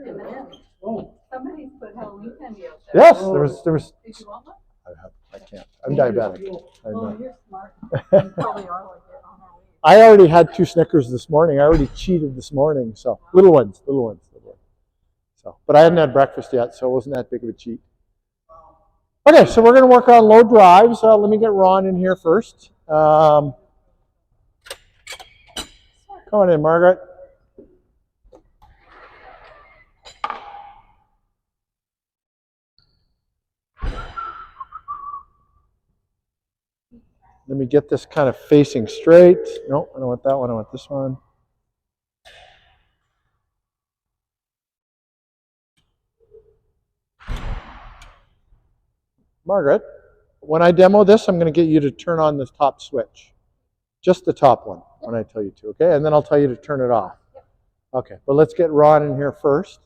M&M's. Somebody's put Halloween candy out there. Yes, there was. Did you want one? I can't. I'm diabetic. Oh, you're smart. You probably are like it on Halloween. I already had 2 Snickers this morning. I already cheated this morning. So little ones. So, but I hadn't had breakfast yet, so it wasn't that big of a cheat. Okay, so we're going to work on low drives. Let me get Ron in here first. Come on in, Margaret. Let me get this kind of facing straight. No, I don't want that one. I want this one. Margaret, when I demo this, I'm going to get you to turn on this top switch. Just the top one when I tell you to, okay? And then I'll tell you to turn it off. Okay, but let's get Ron in here first.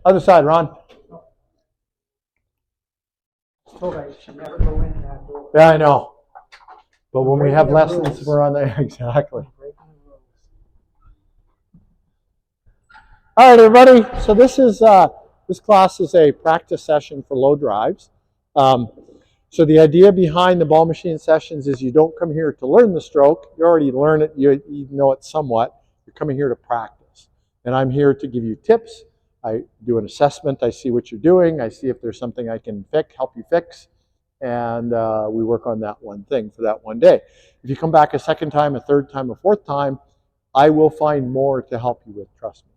Other side, Ron. Yeah, I know. But when we have lessons, we're on there. Exactly. All right, everybody. So this class is a practice session for low drives. So the idea behind the ball machine sessions is you don't come here to learn the stroke. You already learn it. You know it somewhat. You're coming here to practice. And I'm here to give you tips. I do an assessment. I see what you're doing. I see if there's something I can help you fix. And we work on that one thing for that one day. If you come back a second time, a third time, a fourth time, I will find more to help you with, trust me.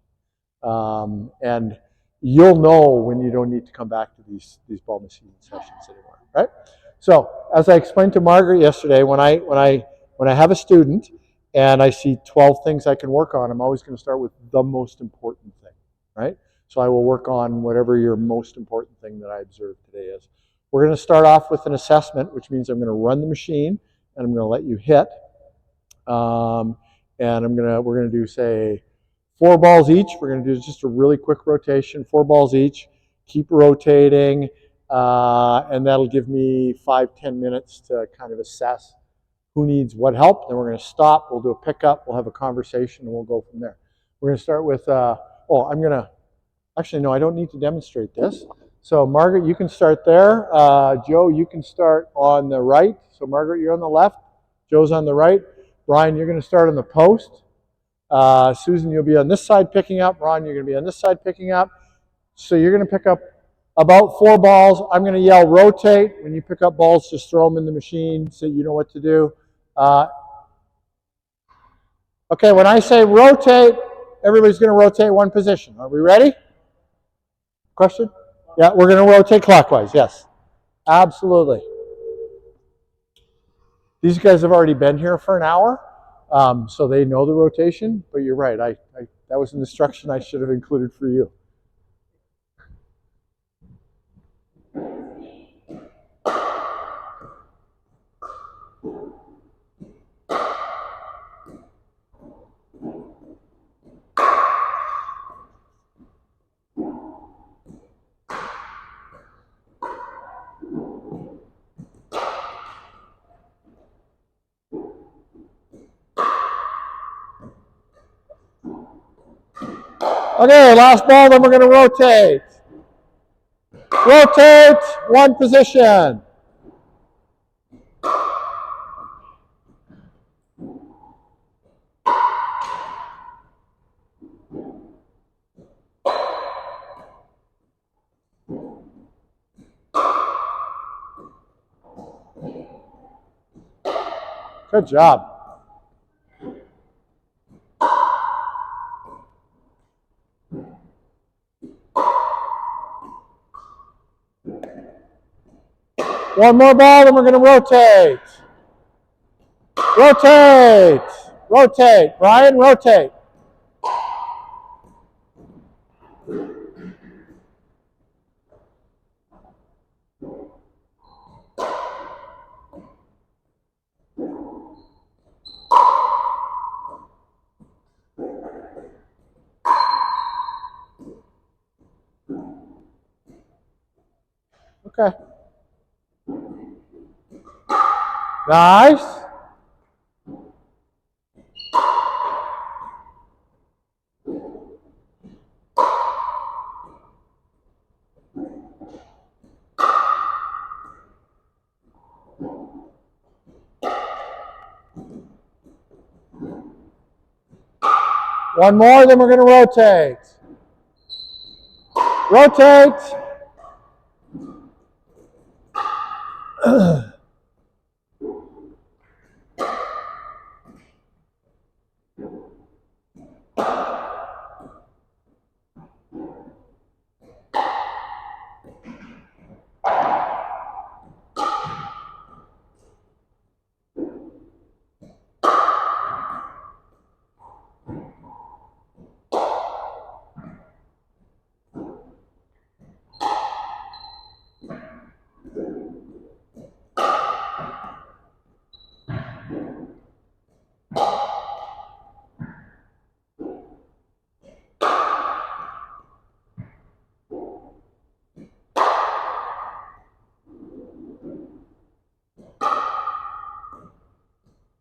And you'll know when you don't need to come back to these ball machine sessions anymore, right? So as I explained to Margaret yesterday, when I have a student and I see 12 things I can work on, I'm always going to start with the most important thing, right? So I will work on whatever your most important thing that I observed today is. We're going to start off with an assessment, which means I'm going to run the machine and I'm going to let you hit. And we're going to do, say, 4 balls each. We're going to do just a really quick rotation, 4 balls each. Keep rotating, and that'll give me 5-10 minutes to kind of assess who needs what help. Then we're going to stop. We'll do a pickup. We'll have a conversation, and we'll go from there. We're going to start with, actually, no, I don't need to demonstrate this. So Margaret, you can start there. Joe, you can start on the right. So Margaret, you're on the left. Joe's on the right. Brian, you're going to start on the post. Susan, you'll be on this side picking up. Ron, you're going to be on this side picking up. So you're going to pick up about 4 balls. I'm going to yell rotate. When you pick up balls, just throw them in the machine so you know what to do. Okay, when I say rotate, everybody's going to rotate one position. Are we ready? Question? Yeah, we're going to rotate clockwise, yes. Absolutely. These guys have already been here for an hour, so they know the rotation, but you're right. That was an instruction I should have included for you. Okay, last ball, then we're going to rotate. Rotate one position. Good job. One more ball, then we're going to rotate. Rotate. Rotate. Brian, rotate. Okay. Nice. One more, then we're going to rotate. Rotate.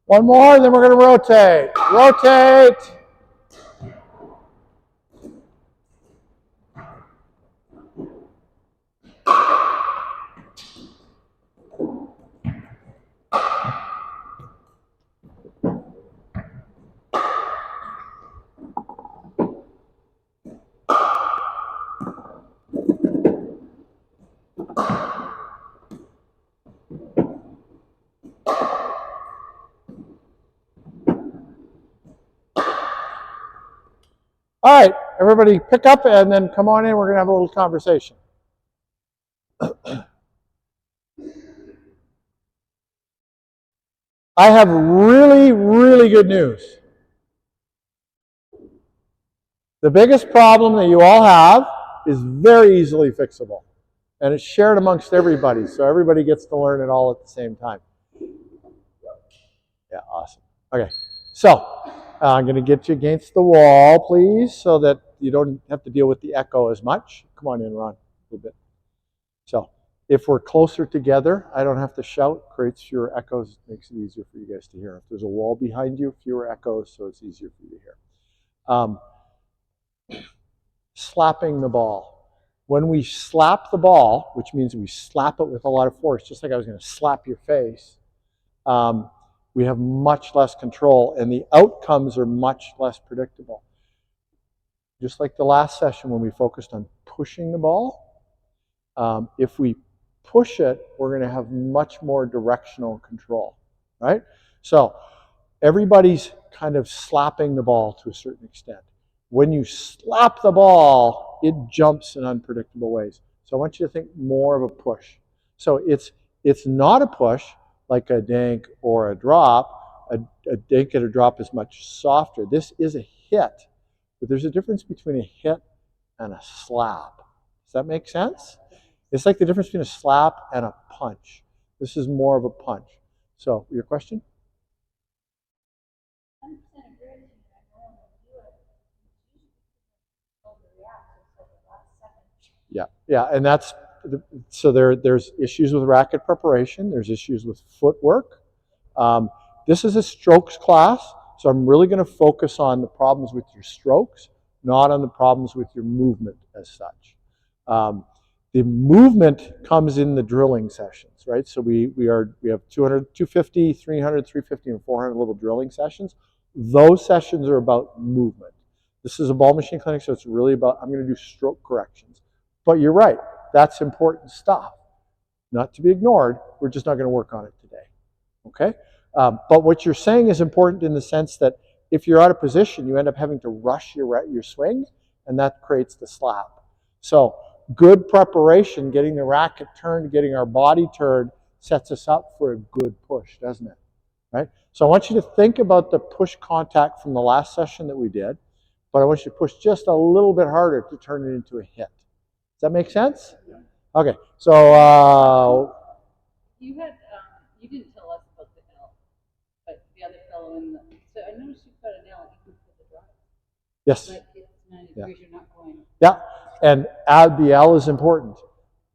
One more, then we're going to rotate. Rotate. All right, everybody pick up and then come on in. We're going to have a little conversation. I have really, really good news. The biggest problem that you all have is very easily fixable. And it's shared amongst everybody, so everybody gets to learn it all at the same time. Yeah, awesome. Okay, so I'm going to get you against the wall, please, so that you don't have to deal with the echo as much. Come on in, Ron, a little bit. So if we're closer together, I don't have to shout, creates fewer echoes, makes it easier for you guys to hear. If there's a wall behind you, fewer echoes, so it's easier for you to hear. Slapping the ball. When we slap the ball, which means we slap it with a lot of force, just like I was going to slap your face, we have much less control, and the outcomes are much less predictable. Just like the last session when we focused on pushing the ball, if we push it, we're going to have much more directional control, right? So everybody's kind of slapping the ball to a certain extent. When you slap the ball, it jumps in unpredictable ways. So I want you to think more of a push. So it's not a push like a dink or a drop. A dink and a drop is much softer. This is a hit, but there's a difference between a hit and a slap. Does that make sense? It's like the difference between a slap and a punch. This is more of a punch. So your question? Yeah, and that's so there's issues with racket preparation. There's issues with footwork. This is a strokes class, so I'm really going to focus on the problems with your strokes, not on the problems with your movement as such. The movement comes in the drilling sessions, right? So we have 200, 250, 300, 350, and 400 little drilling sessions. Those sessions are about movement. This is a ball machine clinic, so it's really about, I'm going to do stroke corrections. But you're right, that's important stuff. Not to be ignored, we're just not going to work on it today, okay? But what you're saying is important in the sense that if you're out of position, you end up having to rush your swing, and that creates the slap. So good preparation, getting the racket turned, getting our body turned, sets us up for a good push, doesn't it? Right? So I want you to think about the push contact from the last session that we did, but I want you to push just a little bit harder to turn it into a hit. Does that make sense? Okay, so you had you didn't tell us about the L, but the other fellow in the. So I noticed you put an L even for the drive. yes, Like it's 90 degrees, you're not going. yeah, and add the L is important.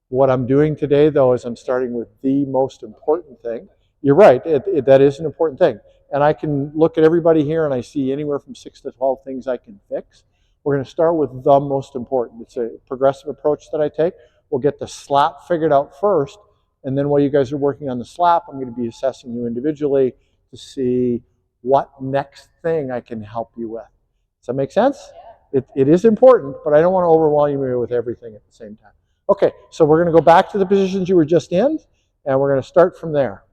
What I'm doing today, though, is I'm starting with the most important thing. You're right, that is an important thing. And I can look at everybody here and I see anywhere from 6 to 12 things I can fix. We're going to start with the most important. It's a progressive approach that I take. We'll get the slap figured out first, and then while you guys are working on the slap, I'm going to be assessing you individually to see what next thing I can help you with. Does that make sense? It is important, but I don't want to overwhelm you with everything at the same time. Okay, so we're going to go back to the positions you were just in, and we're going to start from there.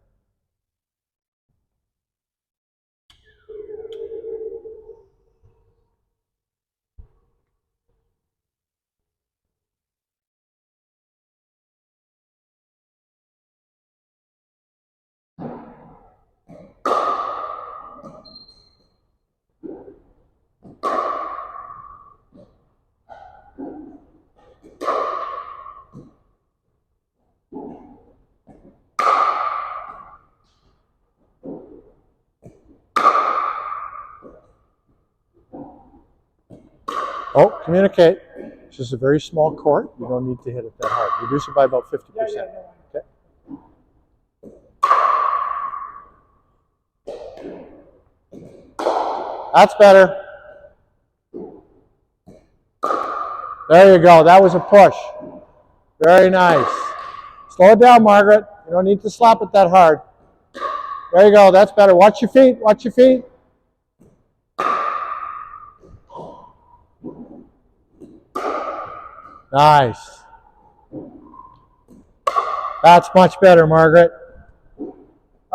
Oh, communicate. This is a very small court. You don't need to hit it that hard. Reduce it by about 50%. Okay. That's better. There you go. That was a push. Very nice. Slow it down, Margaret. You don't need to slap it that hard. There you go. That's better. Watch your feet. Watch your feet. Nice. That's much better, Margaret.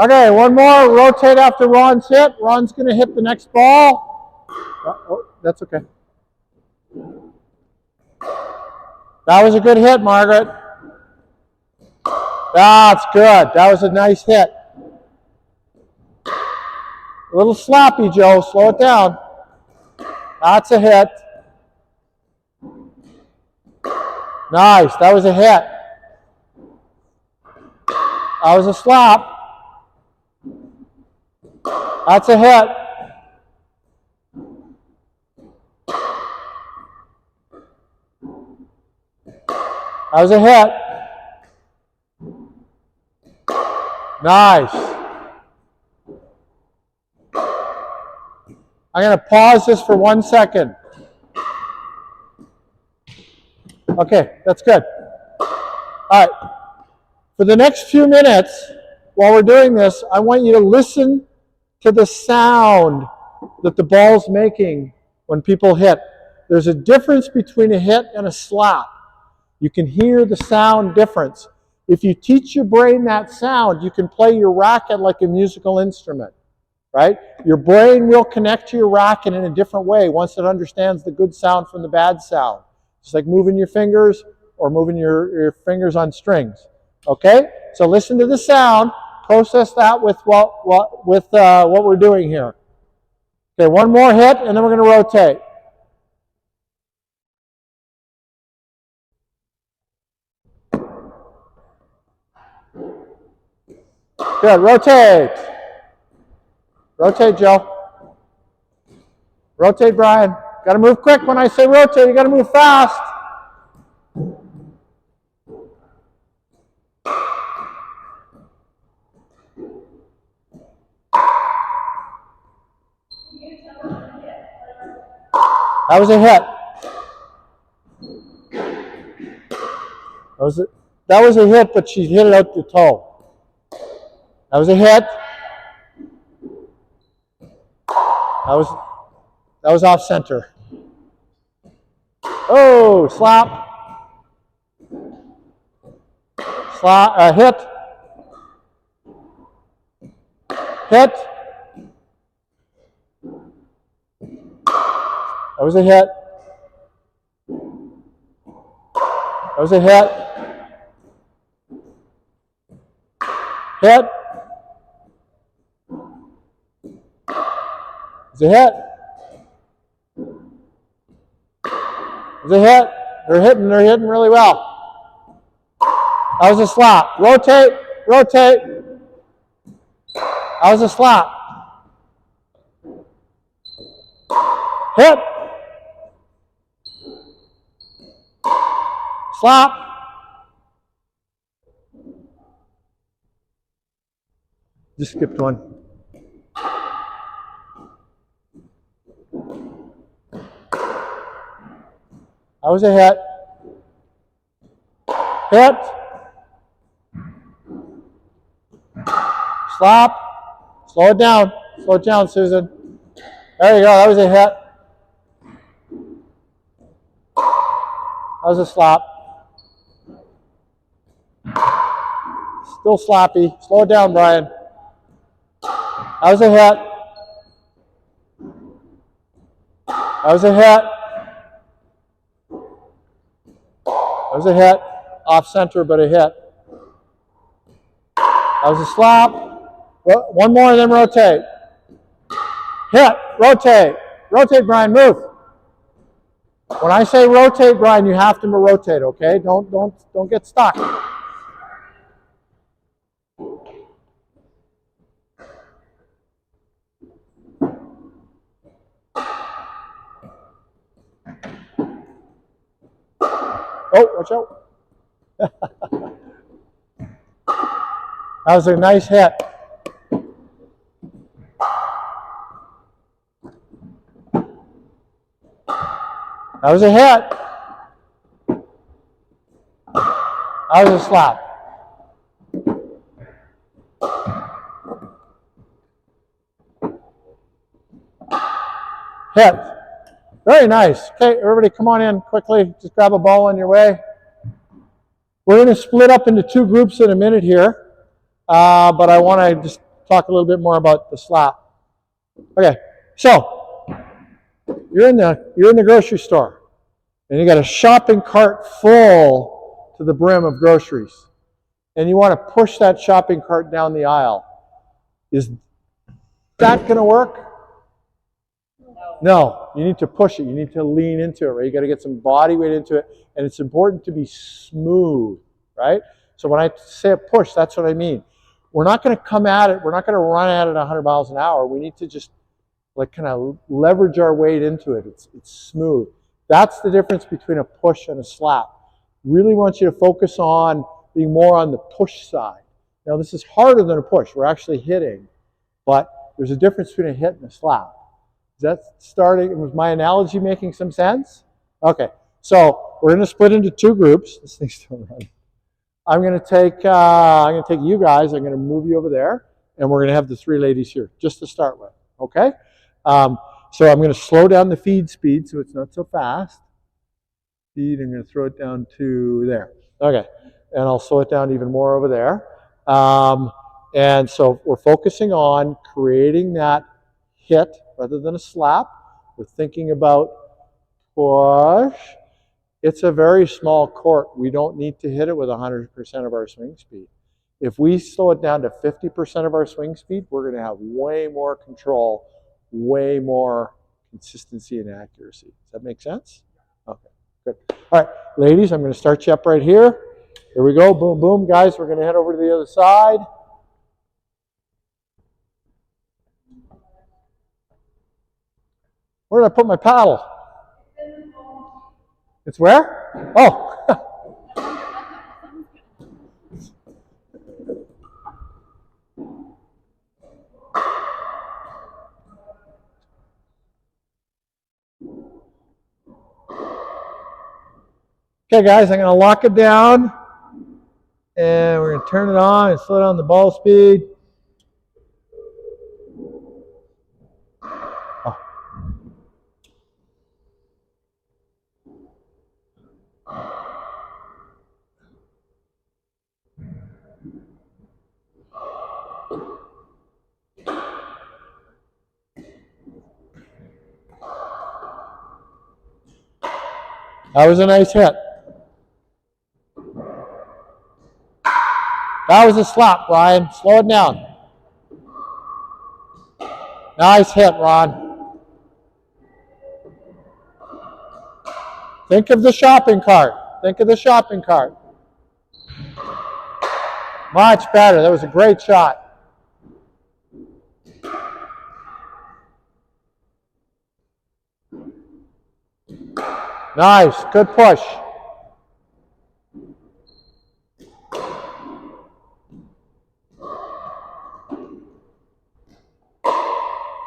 Okay, one more. Rotate after Ron's hit. Ron's going to hit the next ball. Oh, that's okay. That was a good hit, Margaret. That's good. That was a nice hit. A little sloppy, Joe. Slow it down. That's a hit. Nice. That was a hit. That was a slap. That's a hit. That was a hit. Nice. I'm going to pause this for 1 second. Okay, that's good. All right. For the next few minutes, while we're doing this, I want you to listen to the sound that the ball's making when people hit. There's a difference between a hit and a slap. You can hear the sound difference. If you teach your brain that sound, you can play your racket like a musical instrument, right? Your brain will connect to your racket in a different way once it understands the good sound from the bad sound. It's like moving your fingers or moving your fingers on strings. Okay? So listen to the sound, process that with what we're doing here. Okay, one more hit, and then we're going to rotate. Good, rotate. Rotate, Joe. Rotate, Brian. Got to move quick when I say rotate. You got to move fast. That was a hit. That was a hit, but she hit it out the toe. That was a hit. That was off center. Oh, slap. Slap, hit. Hit. That was a hit. That was a hit. Hit. It's a hit. It's a hit. They're hitting really well. That was a slap. Rotate, rotate. That was a slap. Hit. Slap. Just skipped one. That was a hit. Hit. Slap. Slow it down. Slow it down, Susan. There you go. That was a hit. That was a slap. Still sloppy. Slow it down, Brian. That was a hit. That was a hit. That was a hit. Off center, but a hit. That was a slap. One more and then rotate. Hit. Rotate. Rotate, Brian. Move. When I say rotate, Brian, you have to rotate, okay? Don't get stuck. Oh, watch out. That was a nice hit. That was a hit. That was a slap. Hit. Very nice. Okay, everybody come on in quickly. Just grab a ball on your way. We're going to split up into two groups in a minute here, but I want to just talk a little bit more about the slap. Okay, so you're in the grocery store, and you got a shopping cart full to the brim of groceries, and you want to push that shopping cart down the aisle. Is that going to work? No, you need to push it. You need to lean into it, right? You got to get some body weight into it, and it's important to be smooth, right? So when I say a push, that's what I mean. We're not going to come at it. We're not going to run at it 100 miles an hour. We need to just like kind of leverage our weight into it. It's smooth. That's the difference between a push and a slap. Really want you to focus on being more on the push side. Now this is harder than a push. We're actually hitting, but there's a difference between a hit and a slap. Is that starting? Was my analogy making some sense? Okay, so we're going to split into two groups. This thing's still running. I'm going to take you guys. I'm going to move you over there, and we're going to have the three ladies here just to start with. Okay. So I'm going to slow down the feed speed so it's not so fast. Feed. I'm going to throw it down to there. Okay, and I'll slow it down even more over there. And so we're focusing on creating that hit rather than a slap. We're thinking about push. It's a very small court. We don't need to hit it with 100% of our swing speed. If we slow it down to 50% of our swing speed, we're going to have way more control, way more consistency and accuracy. Does that make sense? Okay, good. All right, ladies, I'm going to start you up right here. Here we go. Boom, boom. Guys, we're going to head over to the other side. Where did I put my paddle? It's where? Oh. Okay, guys, I'm going to lock it down. And we're going to turn it on and slow down the ball speed. Oh. That was a nice hit. That was a slap, Ryan. Slow it down. Nice hit, Ron. Think of the shopping cart. Think of the shopping cart. Much better. That was a great shot. Nice. Good push.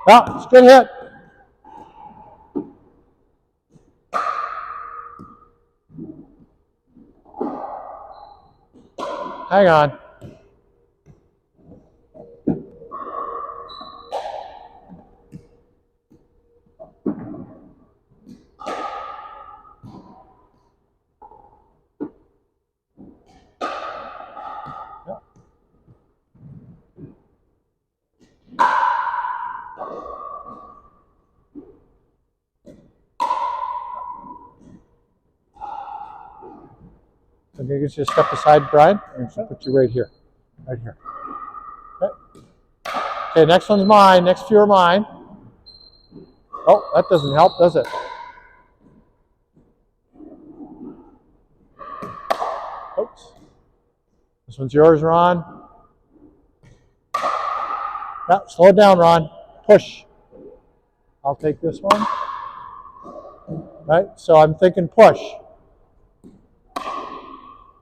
Yeah, it's a good hit. Hang on. So you can just step aside, Brian. I'm going to put you right here. Right here. Okay. Okay, next one's mine. Next few are mine. Oh, that doesn't help, does it? Oops. This one's yours, Ron. Yeah, slow it down, Ron. Push. I'll take this one. Right, so I'm thinking push.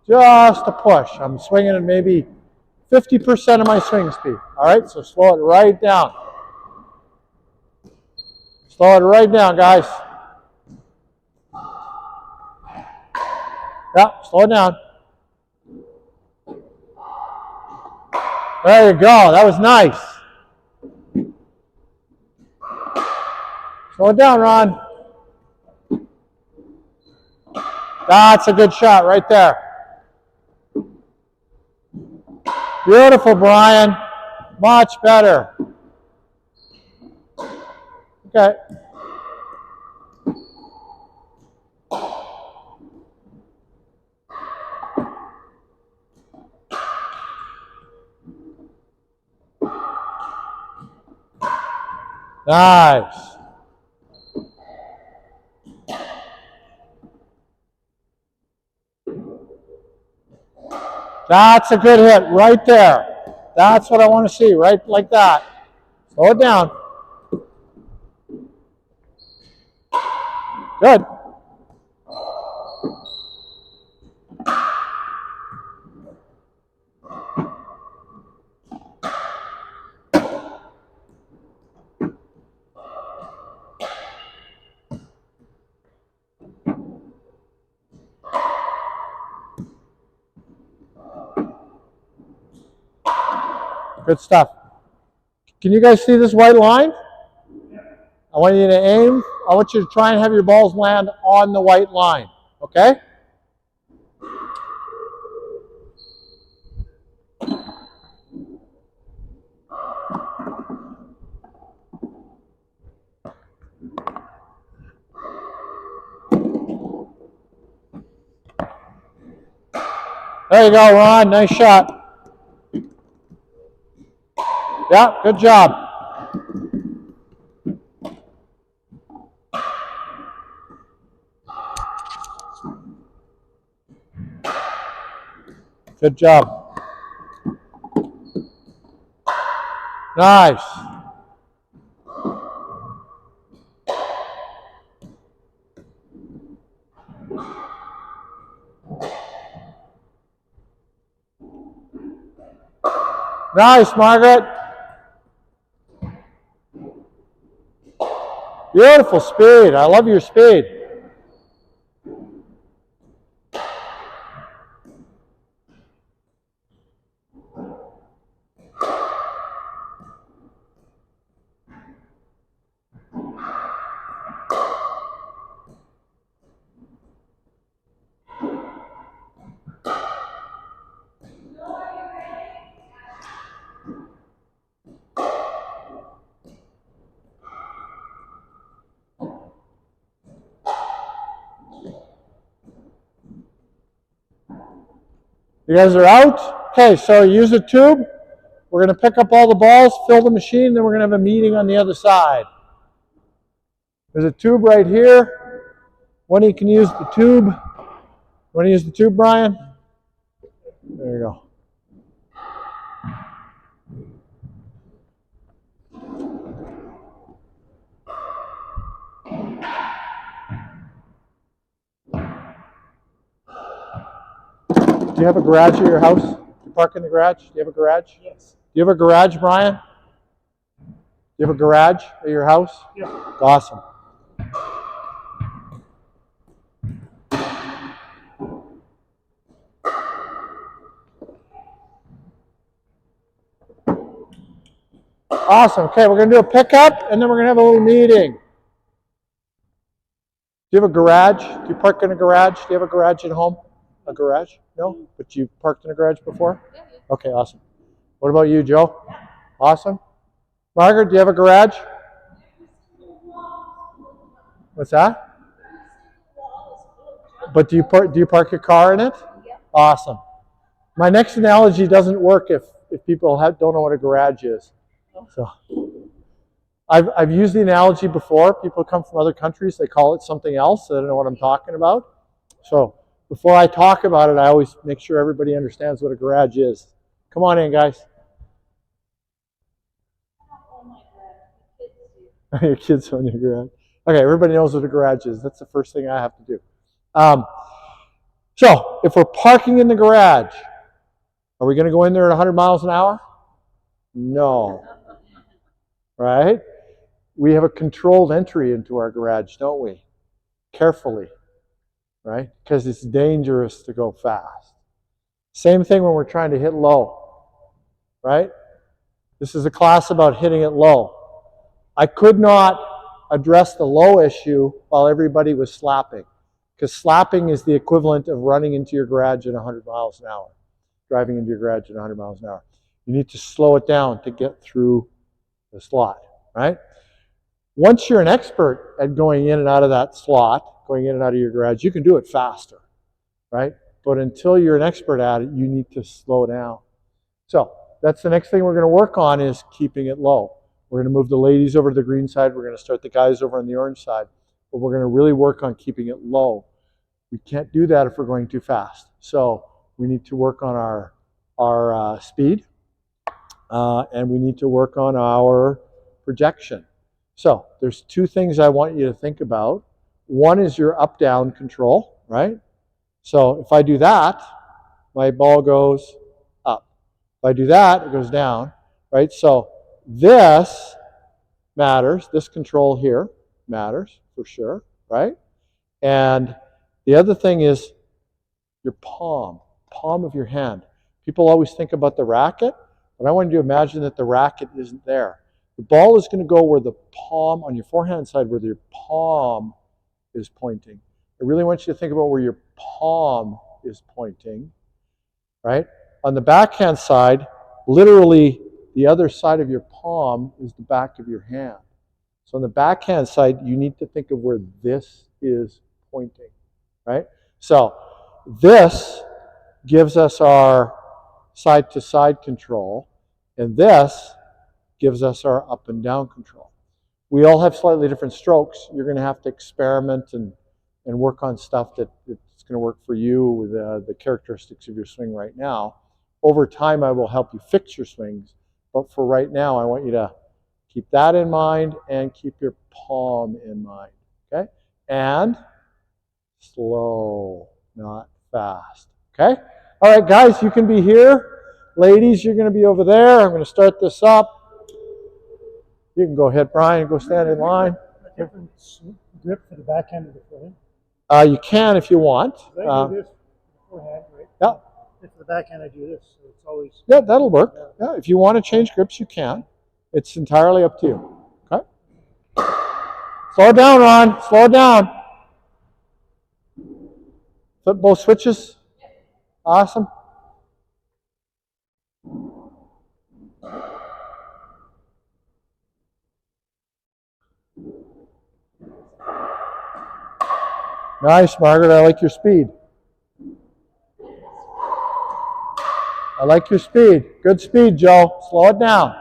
Just a push. I'm swinging at maybe 50% of my swing speed. All right, so slow it right down. Slow it right down, guys. Yeah, slow it down. There you go. That was nice. Slow it down, Ron. That's a good shot right there. Beautiful, Brian. Much better. Okay. Nice. That's a good hit right there. That's what I want to see, right like that. Slow it down. Good. Good stuff. Can you guys see this white line? I want you to aim. I want you to try and have your balls land on the white line. Okay? There you go, Ron. Nice shot. Yeah, good job. Good job. Nice. Nice, Margaret. Beautiful speed. I love your speed. You guys are out? Okay, so use a tube. We're going to pick up all the balls, fill the machine, then we're going to have a meeting on the other side. There's a tube right here. One of you can use the tube. Want to use the tube, Brian? There you go. Do you have a garage at your house? You park in the garage? Do you have a garage? Yes. Do you have a garage, Brian? You have a garage at your house? Yeah. Awesome. Awesome. Okay, we're going to do a pickup, and then we're going to have a little meeting. Do you have a garage? Do you park in a garage? Do you have a garage at home? A garage? No? But you parked in a garage before? Okay, awesome. What about you, Joe? Awesome. Margaret, do you have a garage? What's that? But do you park your car in it? Awesome. My next analogy doesn't work if people don't know what a garage is. So I've used the analogy before. People come from other countries, they call it something else, so they don't know what I'm talking about. So before I talk about it, I always make sure everybody understands what a garage is. Come on in, guys. Your kids own your garage. Okay, everybody knows what a garage is. That's the first thing I have to do. So if we're parking in the garage, are we going to go in there at 100 miles an hour? No. Right? We have a controlled entry into our garage, don't we? Carefully. Right? Because it's dangerous to go fast. Same thing when we're trying to hit low. Right? This is a class about hitting it low. I could not address the low issue while everybody was slapping. Because slapping is the equivalent of running into your garage at 100 miles an hour. Driving into your garage at 100 miles an hour. You need to slow it down to get through the slot, right? Once you're an expert at going in and out of that slot, going in and out of your garage, you can do it faster, right? But until you're an expert at it, you need to slow down. So that's the next thing we're going to work on is keeping it low. We're going to move the ladies over to the green side. We're going to start the guys over on the orange side. But we're going to really work on keeping it low. We can't do that if we're going too fast. So we need to work on our speed. And we need to work on our projection. So there's two things I want you to think about. One is your up-down control, right? So if I do that, my ball goes up. If I do that, it goes down, right? So this matters. This control here matters for sure, right? And the other thing is your palm of your hand. People always think about the racket, but I want you to imagine that the racket isn't there. The ball is going to go where the palm, on your forehand side, where your palm is pointing. I really want you to think about where your palm is pointing, right? On the backhand side, literally the other side of your palm is the back of your hand. So on the backhand side, you need to think of where this is pointing, right? So this gives us our side-to-side control, and this gives us our up and down control. We all have slightly different strokes. You're going to have to experiment and work on stuff that's going to work for you with the characteristics of your swing right now. Over time, I will help you fix your swings, but for right now, I want you to keep that in mind and keep your palm in mind, okay? And slow, not fast, okay? All right, guys, you can be here. Ladies, you're going to be over there. I'm going to start this up. You can go ahead, Brian, go stand in line. Different grip for the backhand of the forehand? You can if you want. I do this forehand, right? Yeah. If for the backhand I do this, so it's always... Yeah, that'll work. Yeah, if you want to change grips, you can. It's entirely up to you. Okay? Slow it down, Ron. Slow it down. Flip both switches. Awesome. Nice, Margaret. I like your speed. I like your speed. Good speed, Joe. Slow it down.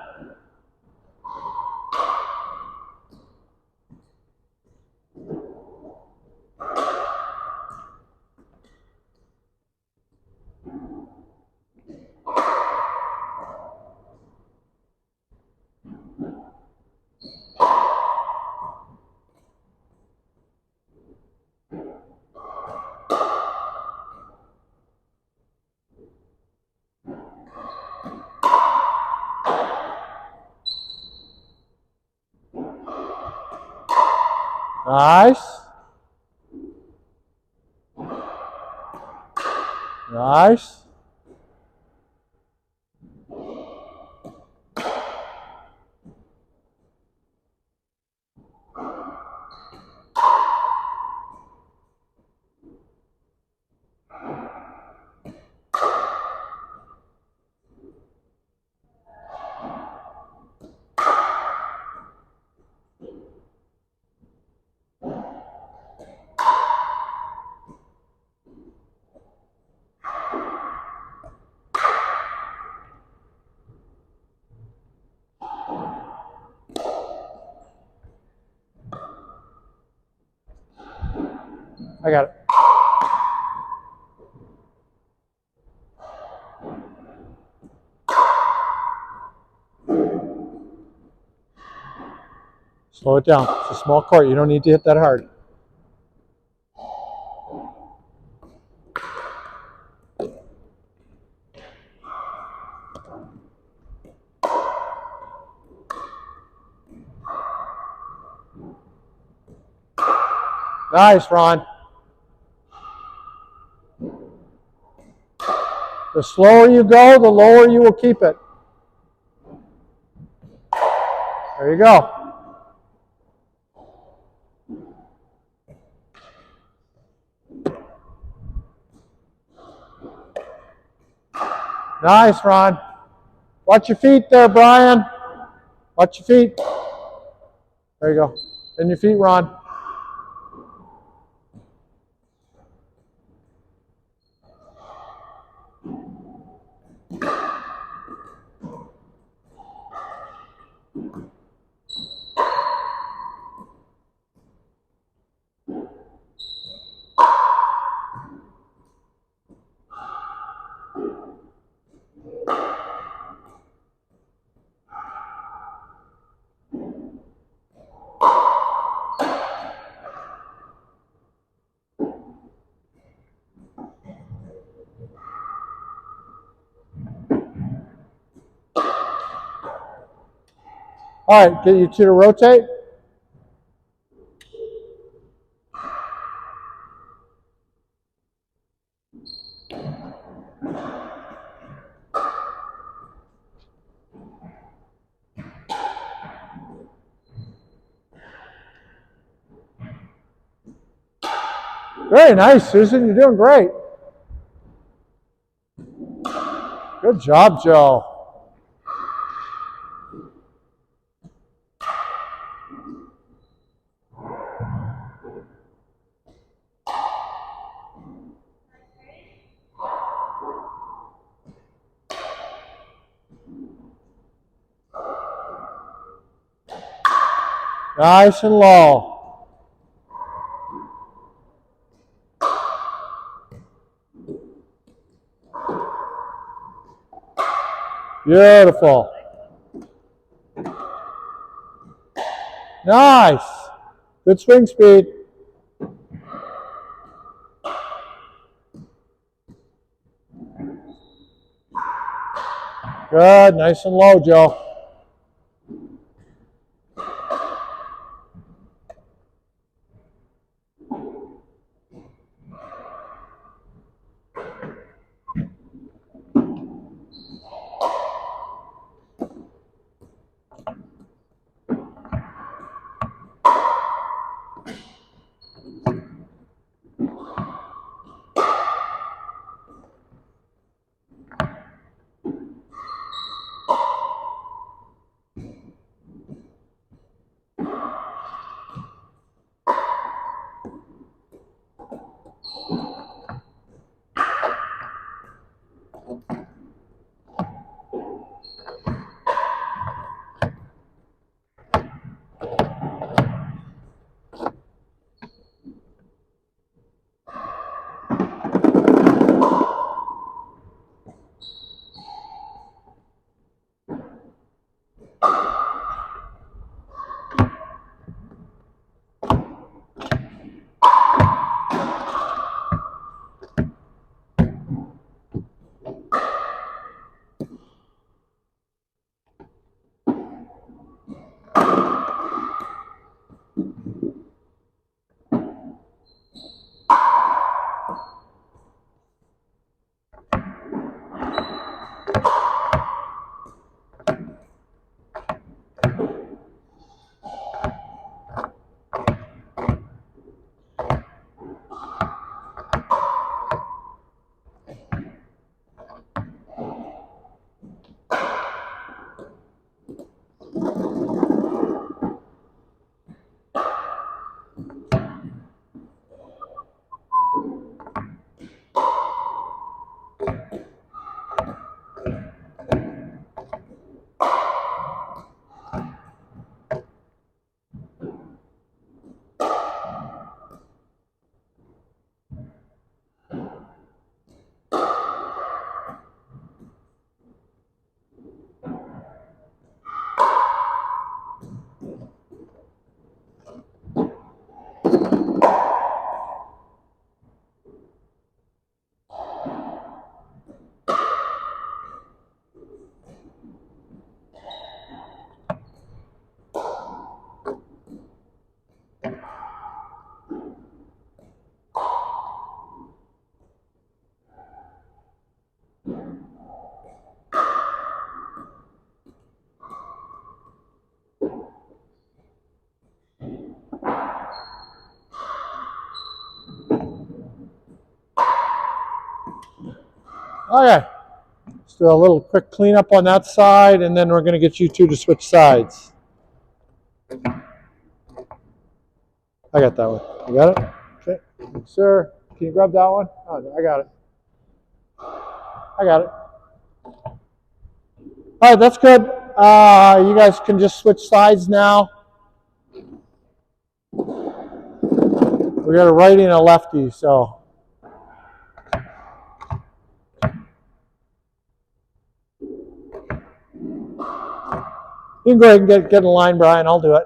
Nice. Nice. I got it. Slow it down. It's a small court. You don't need to hit that hard. Nice, Ron. The slower you go, the lower you will keep it. There you go. Nice, Ron. Watch your feet there, Brian. Watch your feet. There you go. And your feet, Ron. All right, get you two to rotate. Very nice, Susan. You're doing great. Good job, Joe. Nice and low. Beautiful. Nice. Good swing speed. Good. Nice and low, Joe. Okay. Let's do a little quick cleanup on that side, and then we're going to get you two to switch sides. I got that one. You got it? Okay. Sir, can you grab that one? Oh, I got it. I got it. All right, that's good. You guys can just switch sides now. We got a righty and a lefty, so. You can go ahead and get in line, Brian. I'll do it.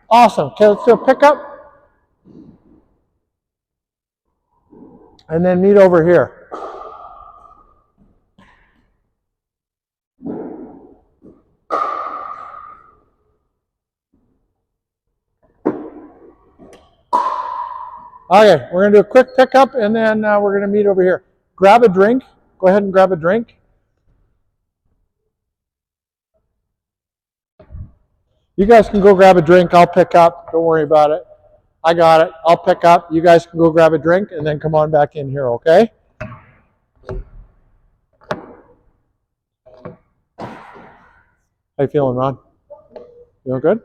Awesome. Okay, let's do a pickup. And then meet over here. Okay, we're going to do a quick pickup, and then we're going to meet over here. Grab a drink. Go ahead and grab a drink. You guys can go grab a drink. I'll pick up. Don't worry about it. I got it. I'll pick up. You guys can go grab a drink, and then come on back in here, okay? How you feeling, Ron? Feeling good?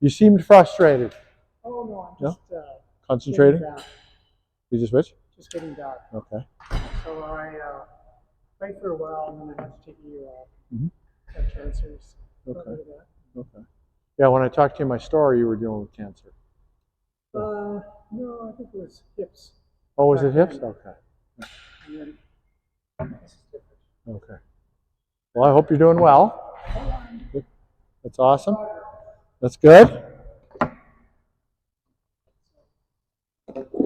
You seemed frustrated. Oh, no, I'm No? just Concentrating? getting down. You just switch? Just getting down. Okay. So I played for a while, and then I had to take a year off. Mm-hmm. Had cancers. Okay. Okay. Yeah, when I talked to you in my story, you were dealing with cancer. No, I think it was hips. Oh, was it hips? Back Okay. And then this is different. Okay. Well, I hope you're doing well. That's awesome. That's good.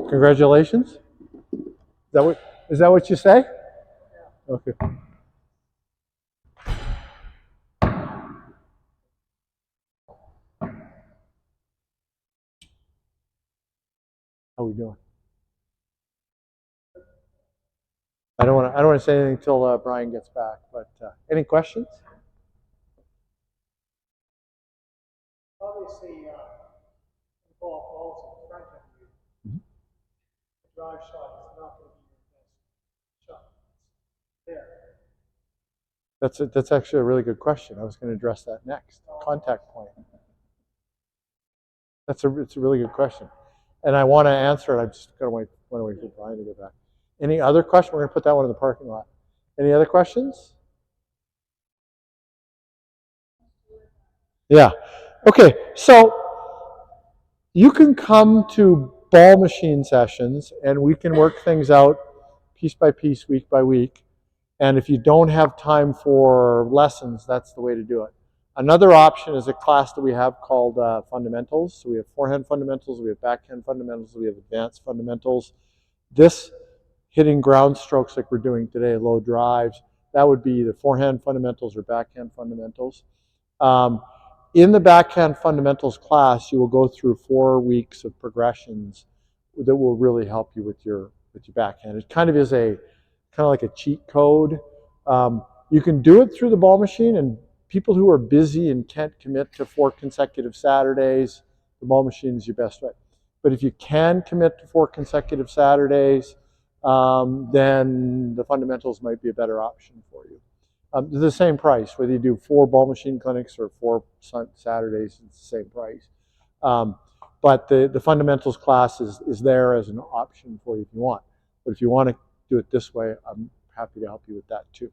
Congratulations. Is that what you say? Okay. How are we doing? I don't want to say anything until Brian gets back. But any questions? Obviously, the ball falls in front of you. Mm-hmm. The drive shot is not going to be your best shot. There. That's actually a really good question. I was going to address that next. Contact point. It's a really good question, and I want to answer it. I'm just going to wait for Brian to get back. Any other question? We're going to put that one in the parking lot. Any other questions? Yeah. Okay. So you can come to ball machine sessions, and we can work things out piece by piece, week by week. And if you don't have time for lessons, that's the way to do it. Another option is a class that we have called fundamentals. So we have forehand fundamentals, we have backhand fundamentals, we have advanced fundamentals. This hitting ground strokes like we're doing today, low drives, that would be either forehand fundamentals or backhand fundamentals. In the backhand fundamentals class, you will go through 4 weeks of progressions that will really help you with your with your backhand. It kind of is kind of like a cheat code. You can do it through the ball machine, and people who are busy and can't commit to 4 consecutive Saturdays, the ball machine is your best way. But if you can commit to 4 consecutive Saturdays, then the fundamentals might be a better option for you. They're the same price, whether you do 4 ball machine clinics or 4 Saturdays, it's the same price. But the fundamentals class is there as an option for you if you want. But if you want to do it this way, I'm happy to help you with that too.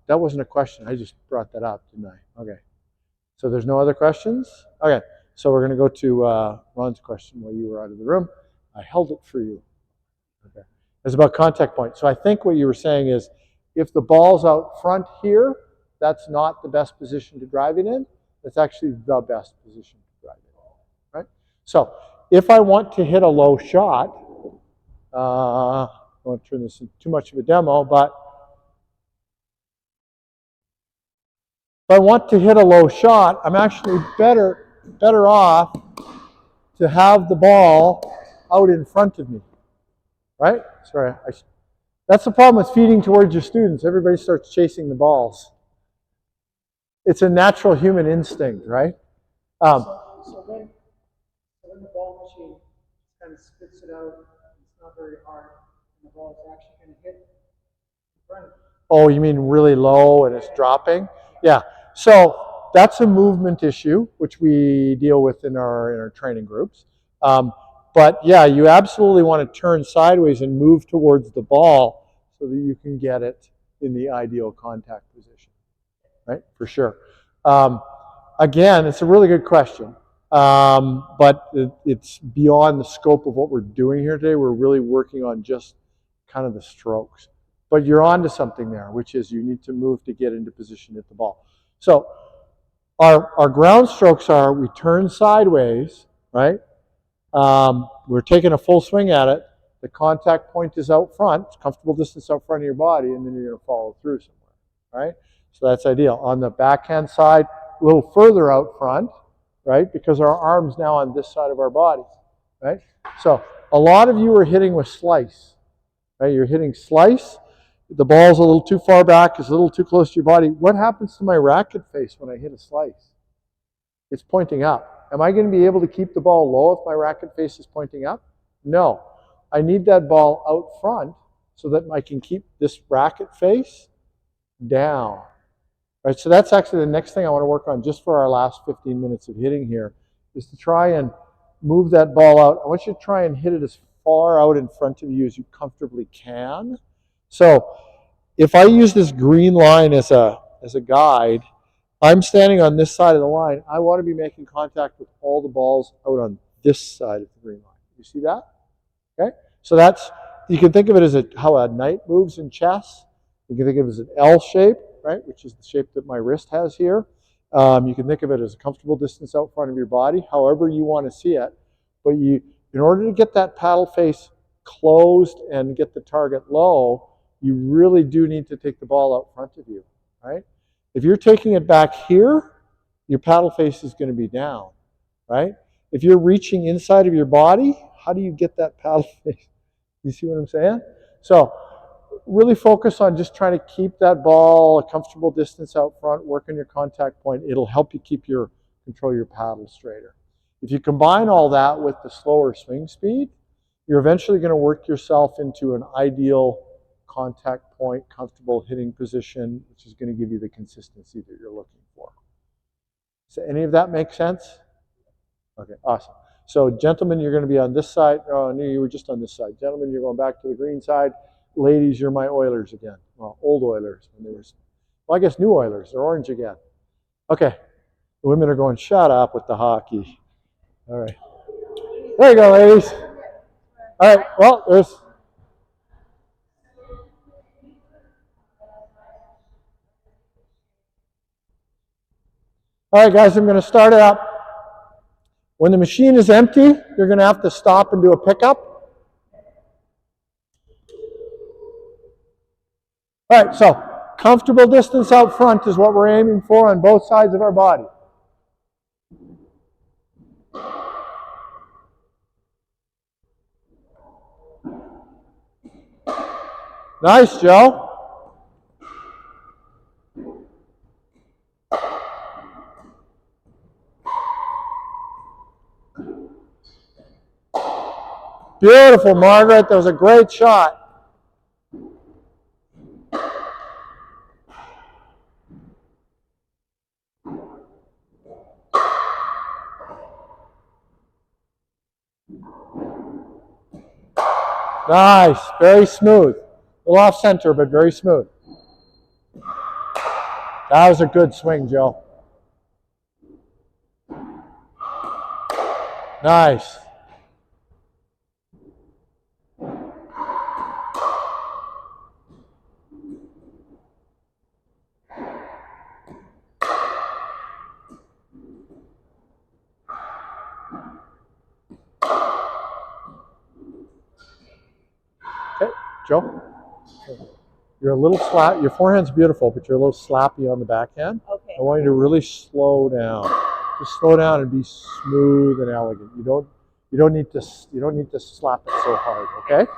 That wasn't a question. I just brought that up, didn't I? Okay. So there's no other questions? Okay. So we're going to go to Ron's question while you were out of the room. I held it for you. Okay. It's about contact point. So I think what you were saying is if the ball's out front here, that's not the best position to drive it in. That's actually the best position to drive it in. Right? So if I want to hit a low shot, I won't turn this into too much of a demo, but if I want to hit a low shot, I'm actually better off to have the ball out in front of me, right? Sorry, that's the problem with feeding towards your students. Everybody starts chasing the balls. It's a natural human instinct, right? So when the ball machine kind of spits it out, it's not very hard, and the ball is actually going to hit in front of you. Oh, you mean really low and it's dropping? Yeah. So that's a movement issue, which we deal with in our training groups. But yeah, you absolutely want to turn sideways and move towards the ball so that you can get it in the ideal contact position, right? For sure. Again, it's a really good question, but it's beyond the scope of what we're doing here today. We're really working on just kind of the strokes. But you're onto something there, which is you need to move to get into position at the ball. So our ground strokes are we turn sideways, right? We're taking a full swing at it. The contact point is out front, it's comfortable distance out front of your body, and then you're going to follow through somewhere, right? So that's ideal. On the backhand side, a little further out front, right? Because our arm's now on this side of our body, right? So a lot of you are hitting with slice, right? You're hitting slice. The ball's a little too far back, it's a little too close to your body. What happens to my racket face when I hit a slice? It's pointing up. Am I going to be able to keep the ball low if my racket face is pointing up? No. I need that ball out front so that I can keep this racket face down. Right, so that's actually the next thing I want to work on just for our last 15 minutes of hitting here, is to try and move that ball out. I want you to try and hit it as far out in front of you as you comfortably can. So if I use this green line as a guide, I'm standing on this side of the line. I want to be making contact with all the balls out on this side of the green line. You see that? Okay? So that's, you can think of it as how a knight moves in chess. You can think of it as an L shape, right, which is the shape that my wrist has here. You can think of it as a comfortable distance out front of your body, however you want to see it. But in order to get that paddle face closed and get the target low, you really do need to take the ball out front of you, right? If you're taking it back here, your paddle face is going to be down, right? If you're reaching inside of your body, how do you get that paddle face? You see what I'm saying? So really focus on just trying to keep that ball a comfortable distance out front, work on your contact point. It'll help you control your paddle straighter. If you combine all that with the slower swing speed, you're eventually going to work yourself into an ideal contact point, comfortable hitting position, which is going to give you the consistency that you're looking for. Does any of that make sense? Okay, awesome. So gentlemen, you're going to be on this side. Oh, no, you were just on this side. Gentlemen, you're going back to the green side. Ladies, you're my Oilers again. Well, old Oilers. Well, I guess new Oilers. They're orange again. Okay. The women are going, shut up with the hockey. All right. There you go, ladies. All right. Well, there's... All right, guys, I'm going to start it up. When the machine is empty, you're going to have to stop and do a pickup. All right, so comfortable distance out front is what we're aiming for on both sides of our body. Nice, Joe. Beautiful, Margaret. That was a great shot. Nice. Very smooth. A little off center, but very smooth. That was a good swing, Joe. Nice. Okay, Joe. You're a little slap. Your forehand's beautiful, but you're a little slappy on the backhand. Okay. I want you to really slow down. Just slow down and be smooth and elegant. You don't need to slap it so hard. Okay.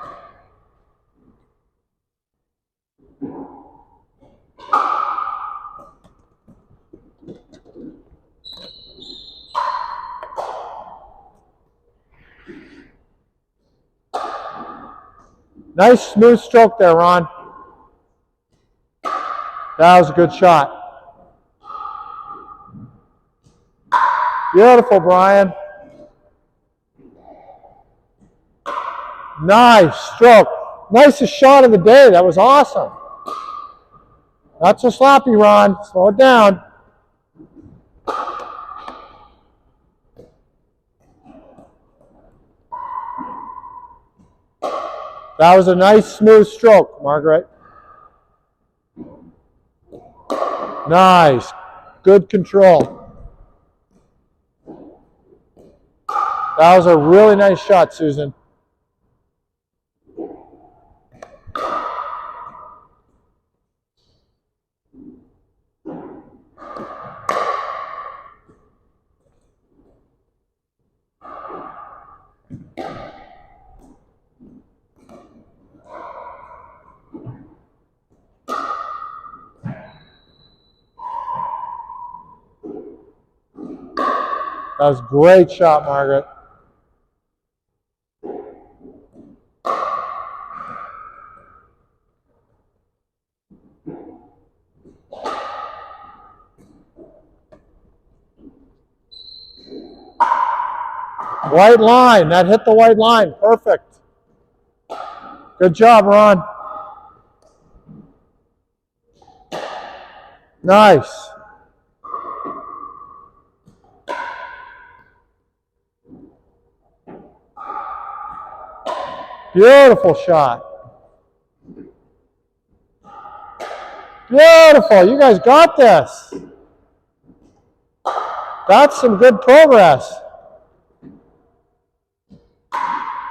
Nice smooth stroke there, Ron. That was a good shot. Beautiful, Brian. Nice stroke. Nicest shot of the day. That was awesome. Not so sloppy, Ron. Slow it down. That was a nice smooth stroke, Margaret. Nice. Good control. That was a really nice shot, Susan. That was a great shot, Margaret. White line. That hit the white line. Perfect. Good job, Ron. Nice. Beautiful shot. Beautiful. You guys got this. That's some good progress.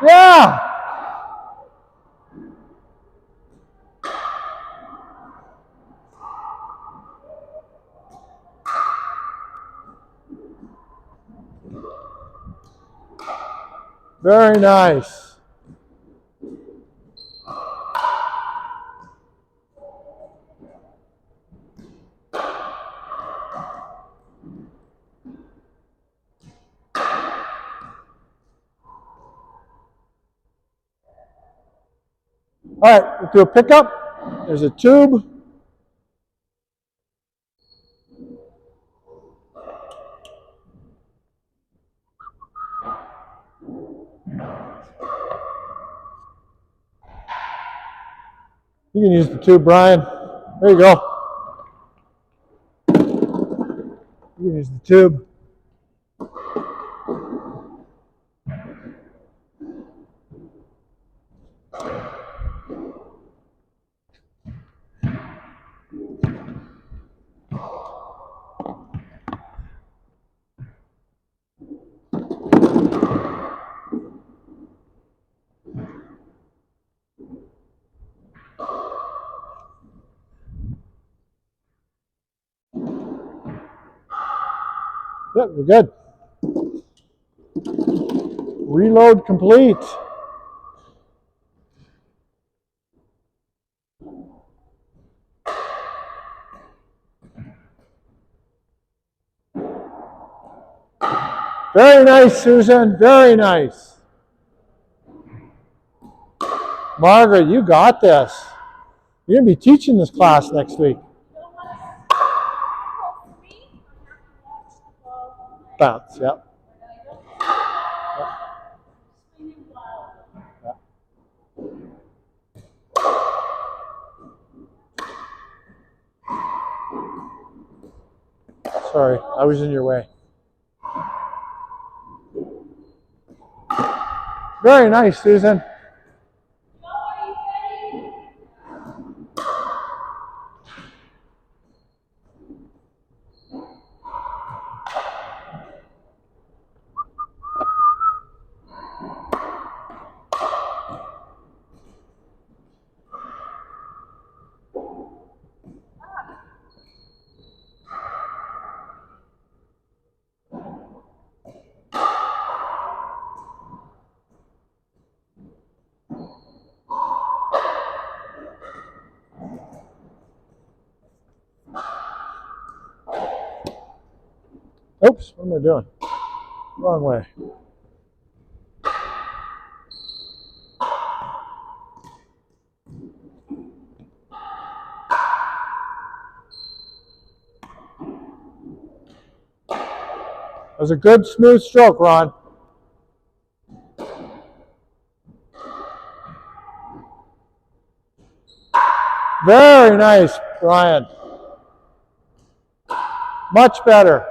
Yeah. Very nice. All right, we'll do a pickup. There's a tube. You can use the tube, Brian. There you go. You can use the tube. Yep, we're good. Reload complete. Very nice, Susan. Very nice. Margaret, you got this. You're going to be teaching this class next week. Bounce, yep. Sorry, I was in your way. Very nice, Susan. Oops, what am I doing? Wrong way. That was a good, smooth stroke, Ron. Very nice, Brian. Much better.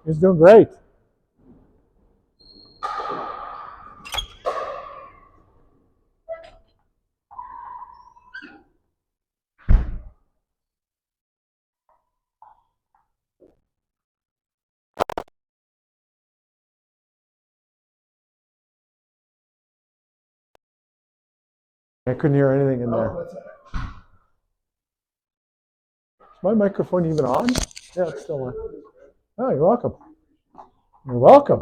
He's doing great. I couldn't hear anything in there. Is my microphone even on? Yeah, it's still on. Oh, you're welcome. You're welcome.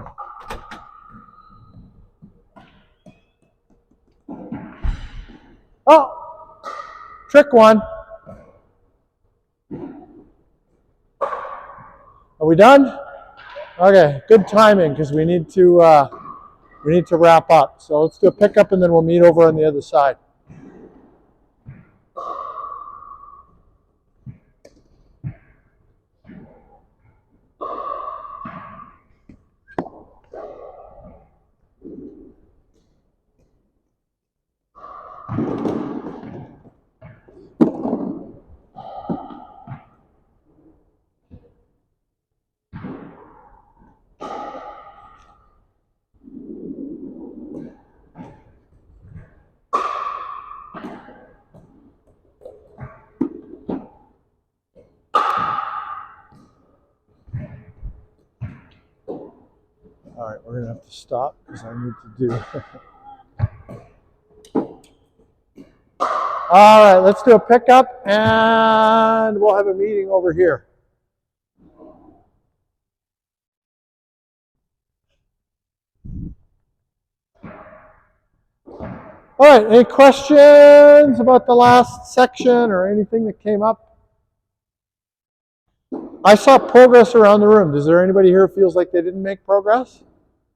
Oh, trick one. Are we done? Okay, good timing because we need to wrap up. So let's do a pickup and then we'll meet over on the other side. All right, we're going to have to stop because I need to do. All right, let's do a pickup and we'll have a meeting over here. All right, any questions about the last section or anything that came up? I saw progress around the room. Is there anybody here who feels like they didn't make progress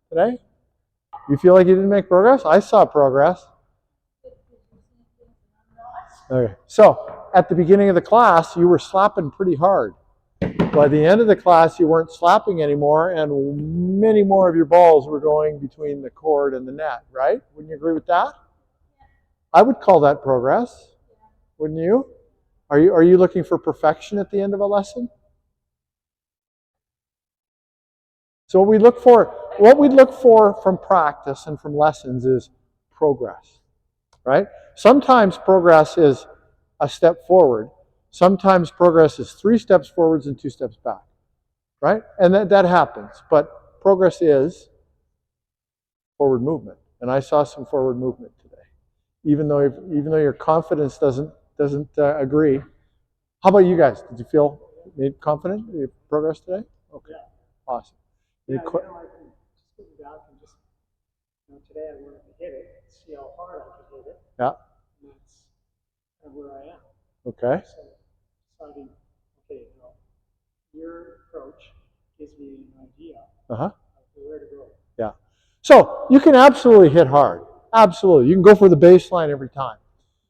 today? You feel like you didn't make progress? I saw progress. Okay. So at the beginning of the class, you were slapping pretty hard. By the end of the class, you weren't slapping anymore, and many more of your balls were going between the cord and the net, right? Wouldn't you agree with that? I would call that progress, wouldn't you? Are you looking for perfection at the end of a lesson? So what we look for from practice and from lessons is progress, right? Sometimes progress is a step forward. Sometimes progress is 3 steps forwards and 2 steps back, right? And that happens. But progress is forward movement, and I saw some forward movement today, even though your confidence doesn't agree. How about you guys? Did you feel made confident in your progress today? Okay, awesome. Yeah, I can just get back and just, today I wanted to hit it, see how hard I could hit it. Yeah. And that's kind of where I am. Okay. So deciding, okay, your approach gives me an idea of where to go. Yeah. So you can absolutely hit hard. Absolutely. You can go for the baseline every time.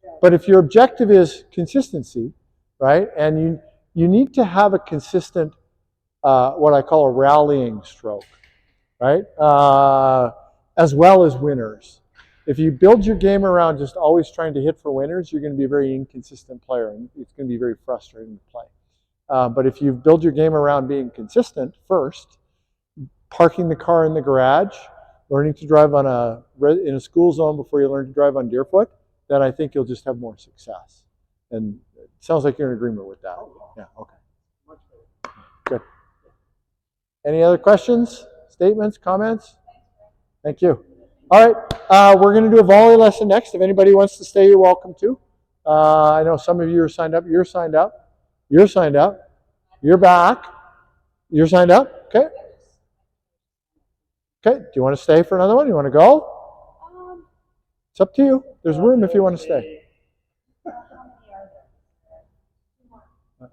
Yeah. But if your objective is consistency, right, and you need to have a consistent, what I call a rallying stroke, right, as well as winners. If you build your game around just always trying to hit for winners, you're going to be a very inconsistent player, and it's going to be very frustrating to play. But if you build your game around being consistent first, parking the car in the garage, learning to drive in a school zone before you learn to drive on Deerfoot, then I think you'll just have more success. And it sounds like you're in agreement with that. Yeah, okay. Much better. Good. Any other questions, statements, comments? Thank you. All right, we're going to do a volley lesson next. If anybody wants to stay, you're welcome to. I know some of you are signed up. You're signed up. You're signed up. You're back. You're signed up. Okay. Okay. Do you want to stay for another one? You want to go? It's up to you. There's room if you want to stay.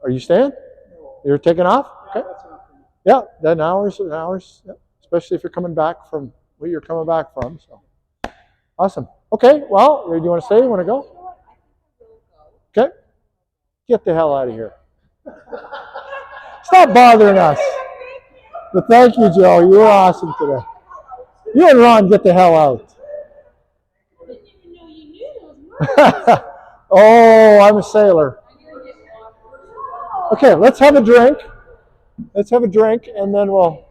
Are you staying? You're taking off? Okay. Yeah, then hours. Yeah. Especially if you're coming back from where you're coming back from. So awesome. Okay. Well, do you want to stay? You want to go? Okay. Get the hell out of here. Stop bothering us. But thank you, Joe. You were awesome today. You and Ron, get the hell out. Oh, I'm a sailor. Okay, let's have a drink. Let's have a drink, and then we'll